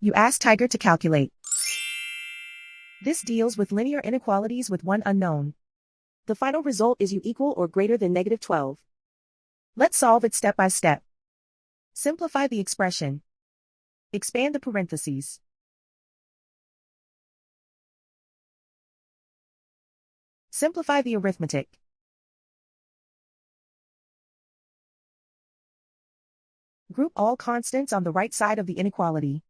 You ask Tiger to calculate. This deals with linear inequalities with one unknown. The final result is u equal or greater than -12. Let's solve it step by step. Simplify the expression. Expand the parentheses. Simplify the arithmetic. Group all constants on the right side of the inequality.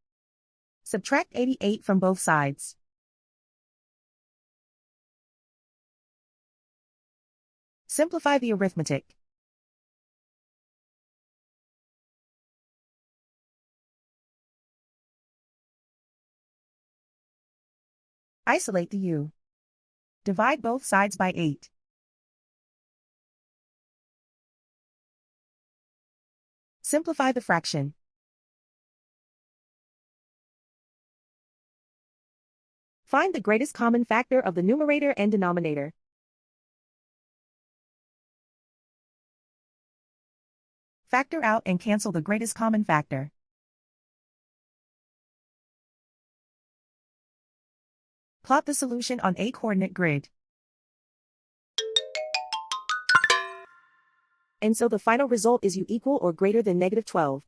Subtract 88 from both sides. Simplify the arithmetic. Isolate the u. Divide both sides by 8. Simplify the fraction. Find the greatest common factor of the numerator and denominator. Factor out and cancel the greatest common factor. Plot the solution on a coordinate grid. And so the final result is u equal or greater than -12.